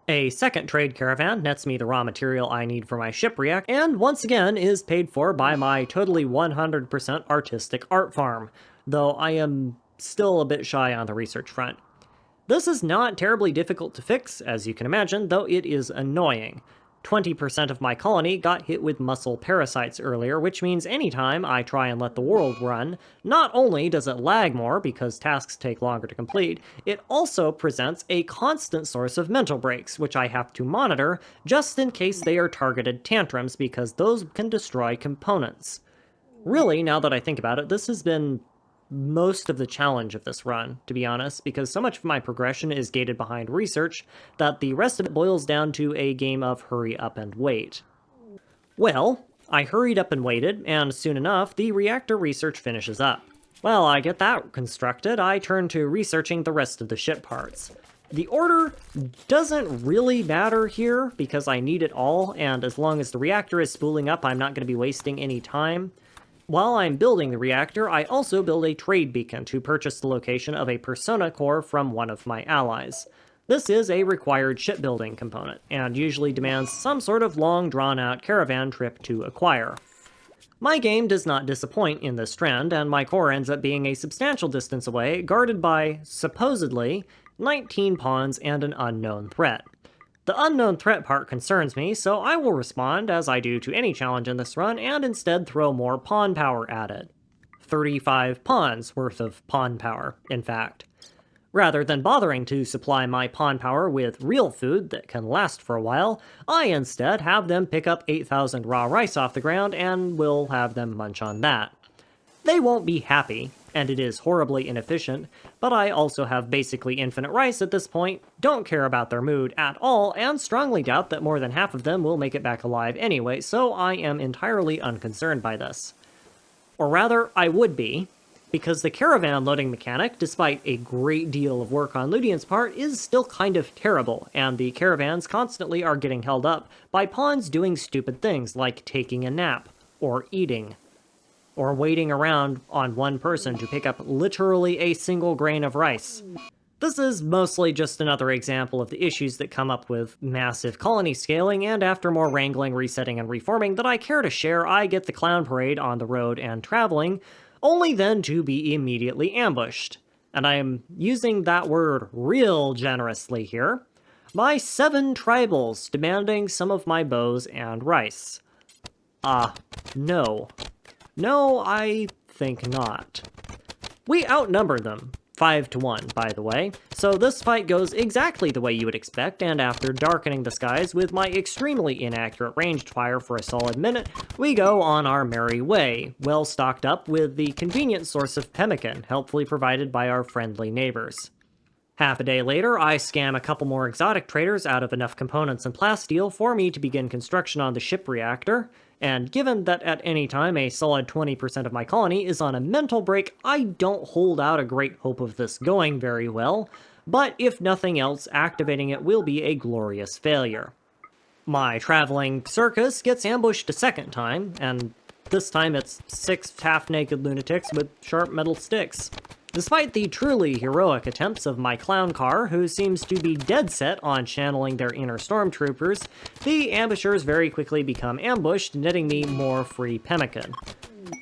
A second trade caravan nets me the raw material I need for my ship reactor, and once again is paid for by my totally 100% artistic art farm, though I am still a bit shy on the research front. This is not terribly difficult to fix, as you can imagine, though it is annoying. 20% of my colony got hit with muscle parasites earlier, which means anytime I try and let the world run, not only does it lag more because tasks take longer to complete, it also presents a constant source of mental breaks, which I have to monitor just in case they are targeted tantrums because those can destroy components. Really, now that I think about it, this has been most of the challenge of this run, to be honest, because so much of my progression is gated behind research that the rest of it boils down to a game of hurry up and wait. Well, I hurried up and waited, and soon enough, the reactor research finishes up. Well, I get that constructed, I turn to researching the rest of the ship parts. The order doesn't really matter here, because I need it all, and as long as the reactor is spooling up, I'm not going to be wasting any time. While I'm building the reactor, I also build a trade beacon to purchase the location of a persona core from one of my allies. This is a required shipbuilding component, and usually demands some sort of long drawn-out caravan trip to acquire. My game does not disappoint in this trend, and my core ends up being a substantial distance away, guarded by, supposedly, 19 pawns and an unknown threat. The unknown threat part concerns me, so I will respond, as I do to any challenge in this run, and instead throw more pawn power at it. 35 pawns worth of pawn power, in fact. Rather than bothering to supply my pawn power with real food that can last for a while, I instead have them pick up 8,000 raw rice off the ground and will have them munch on that. They won't be happy, and it is horribly inefficient, but I also have basically infinite rice at this point, don't care about their mood at all, and strongly doubt that more than half of them will make it back alive anyway, so I am entirely unconcerned by this. Or rather, I would be, because the caravan loading mechanic, despite a great deal of work on Ludian's part, is still kind of terrible, and the caravans constantly are getting held up by pawns doing stupid things like taking a nap, or eating, or waiting around on one person to pick up literally a single grain of rice. This is mostly just another example of the issues that come up with massive colony scaling, and after more wrangling, resetting, and reforming that I care to share, I get the clown parade on the road and traveling, only then to be immediately ambushed. And I am using that word real generously here. My 7 tribals demanding some of my bows and rice. No. No, I think not. We outnumber them, 5-1, by the way, so this fight goes exactly the way you would expect, and after darkening the skies with my extremely inaccurate ranged fire for a solid minute, we go on our merry way, well stocked up with the convenient source of pemmican, helpfully provided by our friendly neighbors. Half a day later, I scam a couple more exotic traders out of enough components and plasteel for me to begin construction on the ship reactor, and given that at any time a solid 20% of my colony is on a mental break, I don't hold out a great hope of this going very well, but if nothing else, activating it will be a glorious failure. My traveling circus gets ambushed a second time, and this time it's 6 half-naked lunatics with sharp metal sticks. Despite the truly heroic attempts of my clown car, who seems to be dead set on channeling their inner stormtroopers, the ambushers very quickly become ambushed, netting me more free pemmican.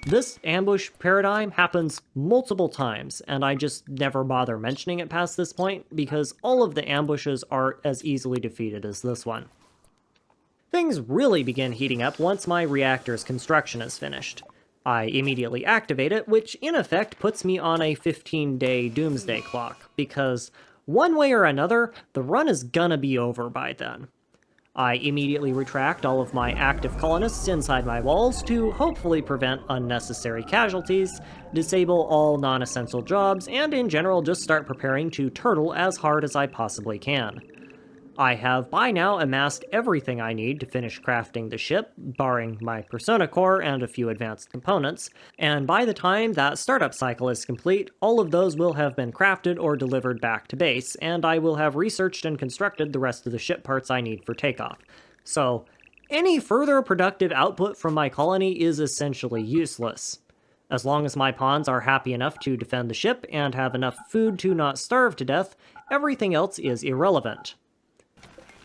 This ambush paradigm happens multiple times, and I just never bother mentioning it past this point, because all of the ambushes are as easily defeated as this one. Things really begin heating up once my reactor's construction is finished. I immediately activate it, which in effect puts me on a 15-day doomsday clock, because one way or another, the run is gonna be over by then. I immediately retract all of my active colonists inside my walls to hopefully prevent unnecessary casualties, disable all non-essential jobs, and in general just start preparing to turtle as hard as I possibly can. I have by now amassed everything I need to finish crafting the ship, barring my Persona Core and a few advanced components, and by the time that startup cycle is complete, all of those will have been crafted or delivered back to base, and I will have researched and constructed the rest of the ship parts I need for takeoff. So, any further productive output from my colony is essentially useless. As long as my pawns are happy enough to defend the ship and have enough food to not starve to death, everything else is irrelevant.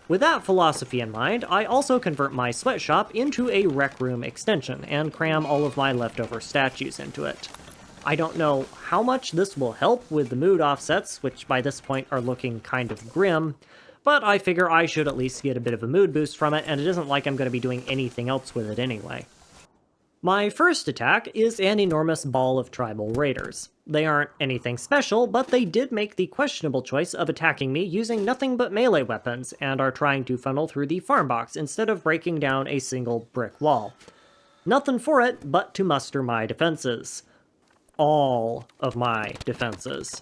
With that philosophy in mind, I also convert my sweatshop into a rec room extension and cram all of my leftover statues into it. I don't know how much this will help with the mood offsets, which by this point are looking kind of grim, but I figure I should at least get a bit of a mood boost from it, and it isn't like I'm going to be doing anything else with it anyway. My first attack is an enormous ball of tribal raiders. They aren't anything special, but they did make the questionable choice of attacking me using nothing but melee weapons, and are trying to funnel through the farm box instead of breaking down a single brick wall. Nothing for it but to muster my defenses. All of my defenses.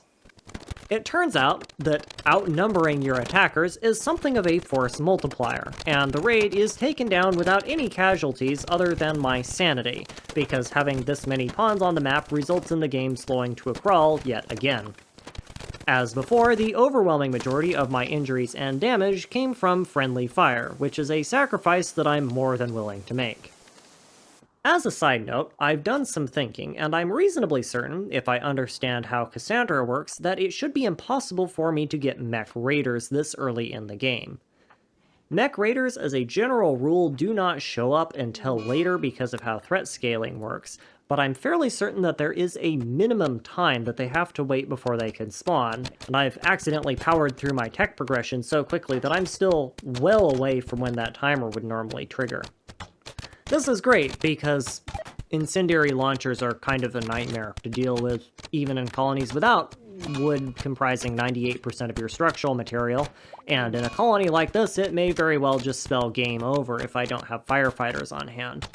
It turns out that outnumbering your attackers is something of a force multiplier, and the raid is taken down without any casualties other than my sanity, because having this many pawns on the map results in the game slowing to a crawl yet again. As before, the overwhelming majority of my injuries and damage came from friendly fire, which is a sacrifice that I'm more than willing to make. As a side note, I've done some thinking, and I'm reasonably certain, if I understand how Cassandra works, that it should be impossible for me to get mech raiders this early in the game. Mech raiders, as a general rule, do not show up until later because of how threat scaling works, but I'm fairly certain that there is a minimum time that they have to wait before they can spawn, and I've accidentally powered through my tech progression so quickly that I'm still well away from when that timer would normally trigger. This is great, because incendiary launchers are kind of a nightmare to deal with, even in colonies without wood comprising 98% of your structural material, and in a colony like this, it may very well just spell game over if I don't have firefighters on hand.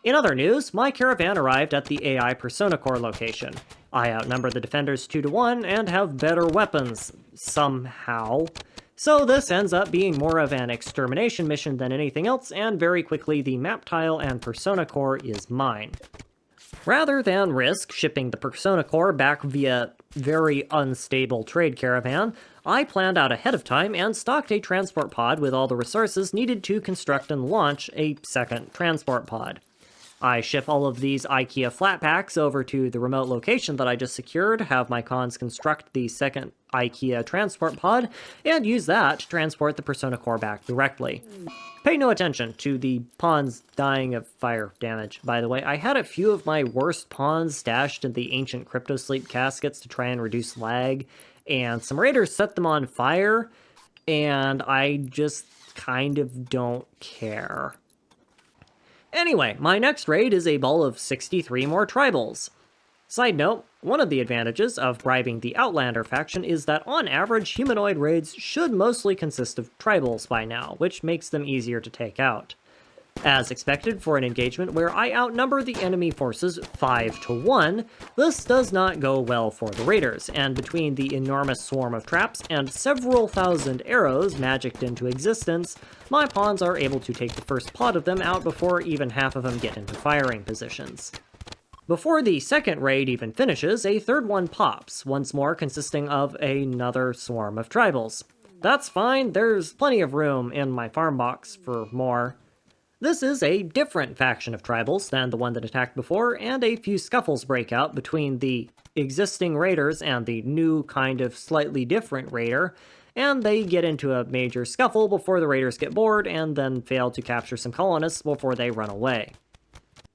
In other news, my caravan arrived at the AI Persona Core location. I outnumber the defenders 2-1 and have better weapons, somehow. So this ends up being more of an extermination mission than anything else, and very quickly the map tile and Persona Core is mine. Rather than risk shipping the Persona Core back via very unstable trade caravan, I planned out ahead of time and stocked a transport pod with all the resources needed to construct and launch a second transport pod. I ship all of these IKEA flat packs over to the remote location that I just secured, have my cons construct the second IKEA transport pod, and use that to transport the Persona Core back directly. Pay no attention to the pawns dying of fire damage, by the way. I had a few of my worst pawns stashed in the ancient crypto sleep caskets to try and reduce lag, and some raiders set them on fire, and I just kind of don't care. Anyway, my next raid is a ball of 63 more tribals. Side note, one of the advantages of bribing the Outlander faction is that on average, humanoid raids should mostly consist of tribals by now, which makes them easier to take out. As expected for an engagement where I outnumber the enemy forces 5-1, this does not go well for the raiders, and between the enormous swarm of traps and several thousand arrows magicked into existence, my pawns are able to take the first pod of them out before even half of them get into firing positions. Before the second raid even finishes, a third one pops, once more consisting of another swarm of tribals. That's fine, there's plenty of room in my farm box for more. This is a different faction of tribals than the one that attacked before, and a few scuffles break out between the existing raiders and the new kind of slightly different raider, and they get into a major scuffle before the raiders get bored and then fail to capture some colonists before they run away.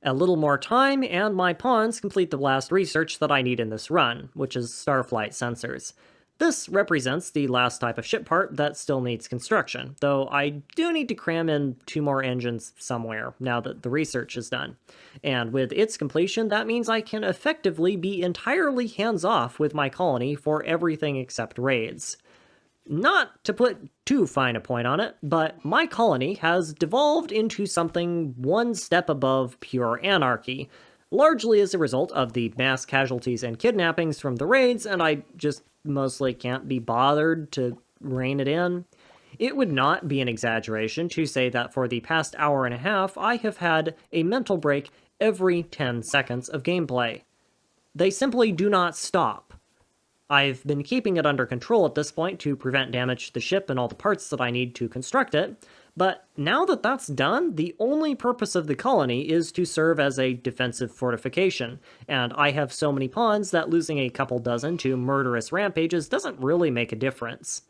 A little more time, and my pawns complete the last research that I need in this run, which is starflight sensors. This represents the last type of ship part that still needs construction, though I do need to cram in 2 more engines somewhere now that the research is done. And with its completion, that means I can effectively be entirely hands-off with my colony for everything except raids. Not to put too fine a point on it, but my colony has devolved into something one step above pure anarchy, largely as a result of the mass casualties and kidnappings from the raids, and I just mostly can't be bothered to rein it in. It would not be an exaggeration to say that for the past hour and a half, I have had a mental break every 10 seconds of gameplay. They simply do not stop. I've been keeping it under control at this point to prevent damage to the ship and all the parts that I need to construct it, but now that that's done, the only purpose of the colony is to serve as a defensive fortification, and I have so many pawns that losing a couple dozen to murderous rampages doesn't really make a difference.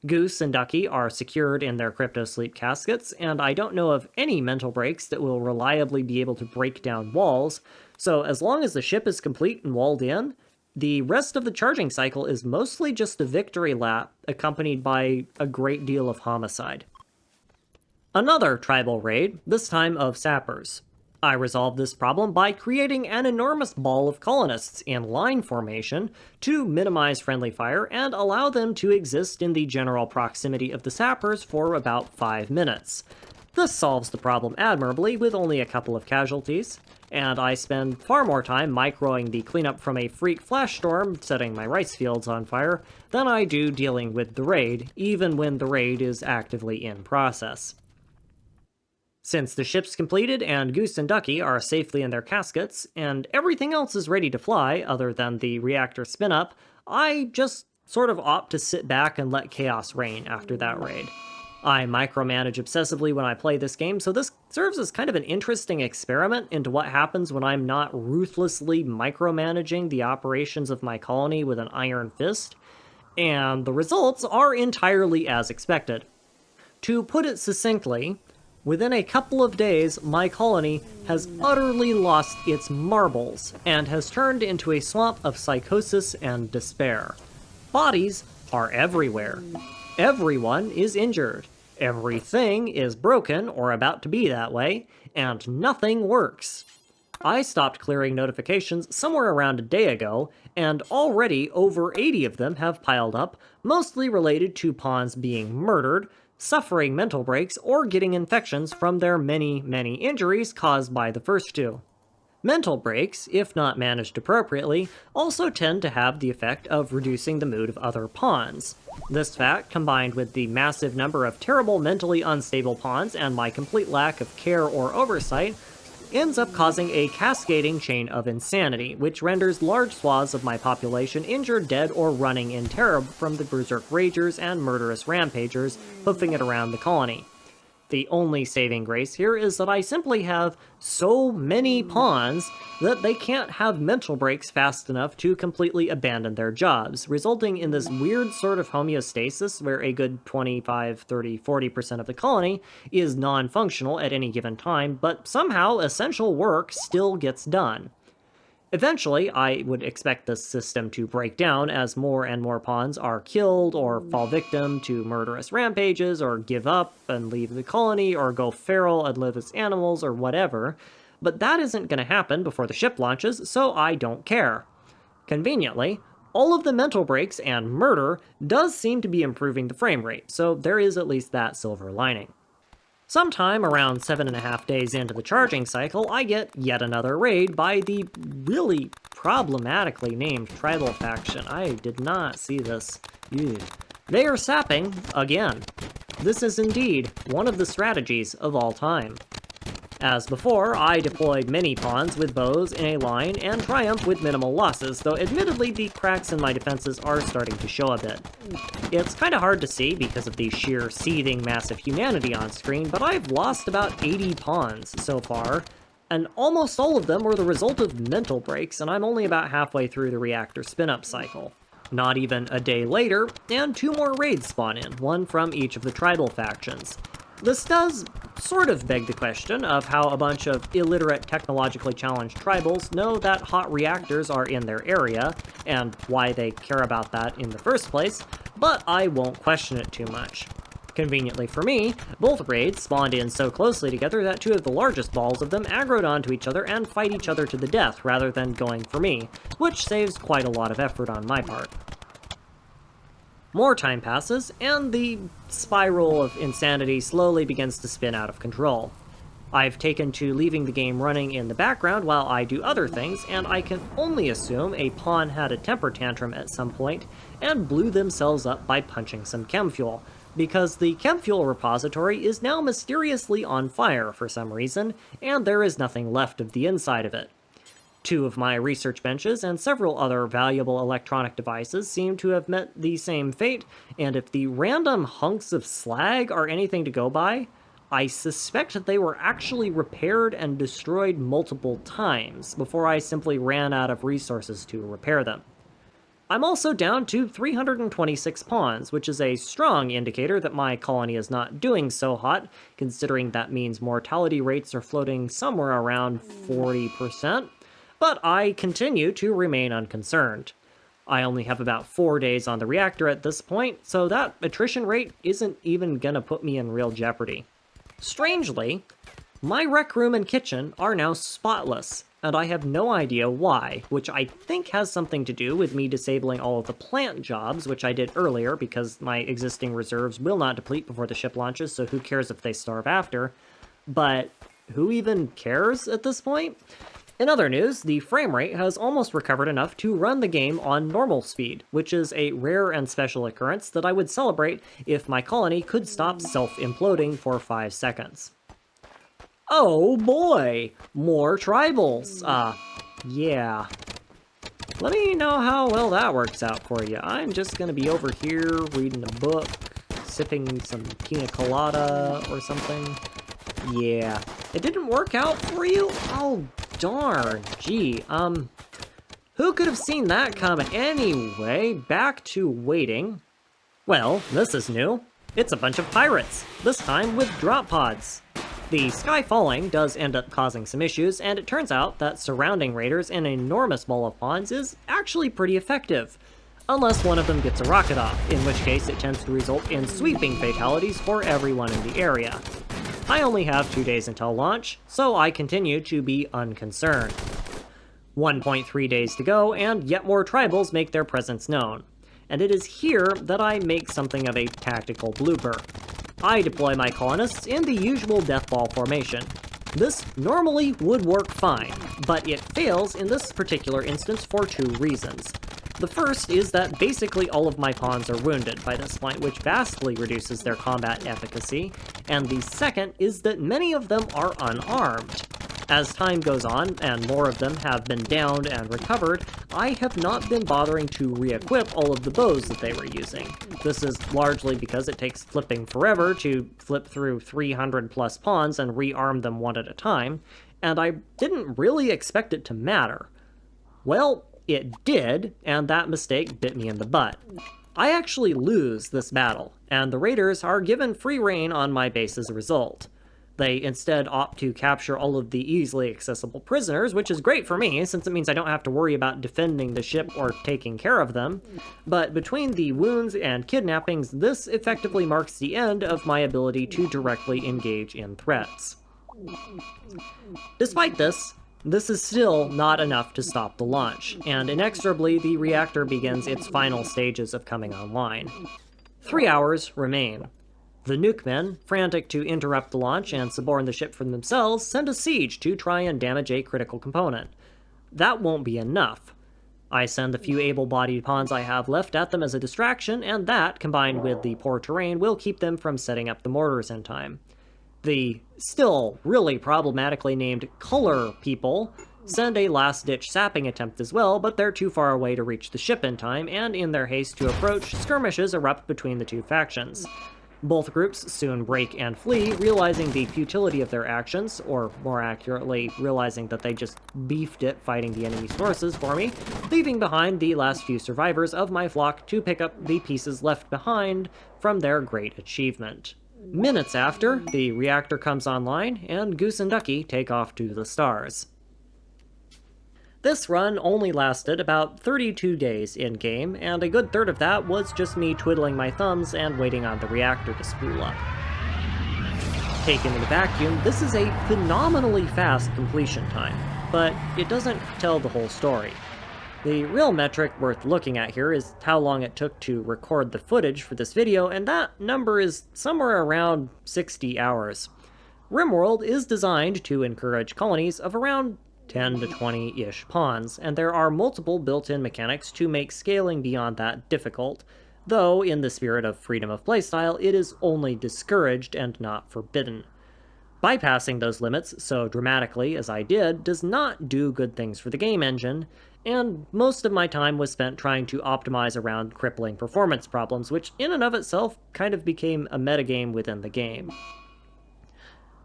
Goose and Ducky are secured in their crypto-sleep caskets, and I don't know of any mental breaks that will reliably be able to break down walls, so as long as the ship is complete and walled in, the rest of the charging cycle is mostly just a victory lap, accompanied by a great deal of homicide. Another tribal raid, this time of sappers. I resolved this problem by creating an enormous ball of colonists in line formation to minimize friendly fire and allow them to exist in the general proximity of the sappers for about 5 minutes. This solves the problem admirably with only a couple of casualties, and I spend far more time microing the cleanup from a freak flash storm setting my rice fields on fire than I do dealing with the raid, even when the raid is actively in process. Since the ship's completed and Goose and Ducky are safely in their caskets, and everything else is ready to fly other than the reactor spin-up, I just sort of opt to sit back and let chaos reign after that raid. I micromanage obsessively when I play this game, so this serves as kind of an interesting experiment into what happens when I'm not ruthlessly micromanaging the operations of my colony with an iron fist, and the results are entirely as expected. To put it succinctly, within a couple of days, my colony has utterly lost its marbles and has turned into a swamp of psychosis and despair. Bodies are everywhere. Everyone is injured. Everything is broken or about to be that way, and nothing works. I stopped clearing notifications somewhere around a day ago, and already over 80 of them have piled up, mostly related to pawns being murdered, suffering mental breaks, or getting infections from their many, many injuries caused by the first two. Mental breaks, if not managed appropriately, also tend to have the effect of reducing the mood of other pawns. This fact, combined with the massive number of terrible mentally unstable pawns and my complete lack of care or oversight, ends up causing a cascading chain of insanity, which renders large swaths of my population injured, dead, or running in terror from the berserk ragers and murderous rampagers hoofing it around the colony. The only saving grace here is that I simply have so many pawns that they can't have mental breaks fast enough to completely abandon their jobs, resulting in this weird sort of homeostasis where a good 25, 30, 40% of the colony is non-functional at any given time, but somehow essential work still gets done. Eventually, I would expect this system to break down as more and more pawns are killed or fall victim to murderous rampages or give up and leave the colony or go feral and live as animals or whatever, but that isn't going to happen before the ship launches, so I don't care. Conveniently, all of the mental breaks and murder does seem to be improving the frame rate, so there is at least that silver lining. Sometime around 7.5 days into the charging cycle, I get yet another raid by the really problematically named tribal faction. I did not see this. Ew. They are sapping again. This is indeed one of the strategies of all time. As before, I deployed many pawns with bows in a line and triumphed with minimal losses, though admittedly the cracks in my defenses are starting to show a bit. It's kinda hard to see because of the sheer seething mass of humanity on screen, but I've lost about 80 pawns so far, and almost all of them were the result of mental breaks, and I'm only about halfway through the reactor spin-up cycle. Not even a day later, and 2 more raids spawn in, one from each of the tribal factions. This does sort of beg the question of how a bunch of illiterate, technologically challenged tribals know that hot reactors are in their area, and why they care about that in the first place, but I won't question it too much. Conveniently for me, both raids spawned in so closely together that 2 of the largest balls of them aggroed onto each other and fight each other to the death rather than going for me, which saves quite a lot of effort on my part. More time passes, and the spiral of insanity slowly begins to spin out of control. I've taken to leaving the game running in the background while I do other things, and I can only assume a pawn had a temper tantrum at some point and blew themselves up by punching some chem fuel, because the chem fuel repository is now mysteriously on fire for some reason, and there is nothing left of the inside of it. 2 of my research benches and several other valuable electronic devices seem to have met the same fate, and if the random hunks of slag are anything to go by, I suspect that they were actually repaired and destroyed multiple times before I simply ran out of resources to repair them. I'm also down to 326 pawns, which is a strong indicator that my colony is not doing so hot, considering that means mortality rates are floating somewhere around 40%, but I continue to remain unconcerned. I only have about 4 days on the reactor at this point, so that attrition rate isn't even gonna put me in real jeopardy. Strangely, my rec room and kitchen are now spotless, and I have no idea why, which I think has something to do with me disabling all of the plant jobs, which I did earlier because my existing reserves will not deplete before the ship launches, so who cares if they starve after. But who even cares at this point? In other news, the frame rate has almost recovered enough to run the game on normal speed, which is a rare and special occurrence that I would celebrate if my colony could stop self-imploding for 5 seconds. Oh boy! More tribals! Yeah. Let me know how well that works out for you. I'm just gonna be over here reading a book, sipping some pina colada or something. Yeah. It didn't work out for you? Oh, darn. Gee, who could have seen that coming? Anyway, back to waiting. Well, this is new. It's a bunch of pirates, this time with drop pods. The sky falling does end up causing some issues, and it turns out that surrounding raiders an enormous ball of pawns is actually pretty effective. Unless one of them gets a rocket off, in which case it tends to result in sweeping fatalities for everyone in the area. I only have 2 days until launch, so I continue to be unconcerned. 1.3 days to go, and yet more tribals make their presence known. And it is here that I make something of a tactical blooper. I deploy my colonists in the usual deathball formation. This normally would work fine, but it fails in this particular instance for 2 reasons. The first is that basically all of my pawns are wounded by this point, which vastly reduces their combat efficacy, and the second is that many of them are unarmed. As time goes on, and more of them have been downed and recovered, I have not been bothering to re-equip all of the bows that they were using. This is largely because it takes flipping forever to flip through 300 plus pawns and rearm them one at a time, and I didn't really expect it to matter. Well, it did, and that mistake bit me in the butt. I actually lose this battle, and the raiders are given free rein on my base as a result. They instead opt to capture all of the easily accessible prisoners, which is great for me, since it means I don't have to worry about defending the ship or taking care of them. But between the wounds and kidnappings, this effectively marks the end of my ability to directly engage in threats. Despite this is still not enough to stop the launch, and inexorably the reactor begins its final stages of coming online. 3 hours remain. The nuke men, frantic to interrupt the launch and suborn the ship from themselves, send a siege to try and damage a critical component. That won't be enough. I send the few able-bodied pawns I have left at them as a distraction, and that, combined with the poor terrain, will keep them from setting up the mortars in time. The still really problematically named color people send a last-ditch sapping attempt as well, but they're too far away to reach the ship in time, and in their haste to approach, skirmishes erupt between the 2 factions. Both groups soon break and flee, realizing the futility of their actions, or more accurately, realizing that they just beefed it fighting the enemy's forces for me, leaving behind the last few survivors of my flock to pick up the pieces left behind from their great achievement. Minutes after, the reactor comes online, and Goose and Ducky take off to the stars. This run only lasted about 32 days in-game, and a good third of that was just me twiddling my thumbs and waiting on the reactor to spool up. Taken in a vacuum, this is a phenomenally fast completion time, but it doesn't tell the whole story. The real metric worth looking at here is how long it took to record the footage for this video, and that number is somewhere around 60 hours. Rimworld is designed to encourage colonies of around 10 to 20-ish pawns, and there are multiple built-in mechanics to make scaling beyond that difficult, though in the spirit of freedom of playstyle, it is only discouraged and not forbidden. Bypassing those limits so dramatically as I did does not do good things for the game engine, and most of my time was spent trying to optimize around crippling performance problems, which in and of itself kind of became a metagame within the game.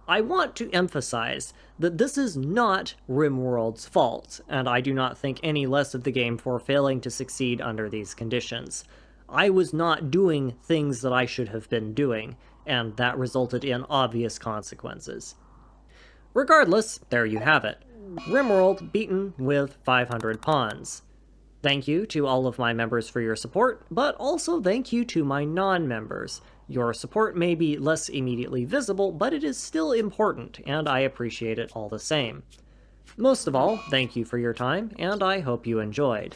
I want to emphasize that this is not Rimworld's fault, and I do not think any less of the game for failing to succeed under these conditions. I was not doing things that I should have been doing, and that resulted in obvious consequences. Regardless, there you have it. Rimworld beaten with 500 pawns. Thank you to all of my members for your support, but also thank you to my non-members. Your support may be less immediately visible, but it is still important, and I appreciate it all the same. Most of all, thank you for your time, and I hope you enjoyed.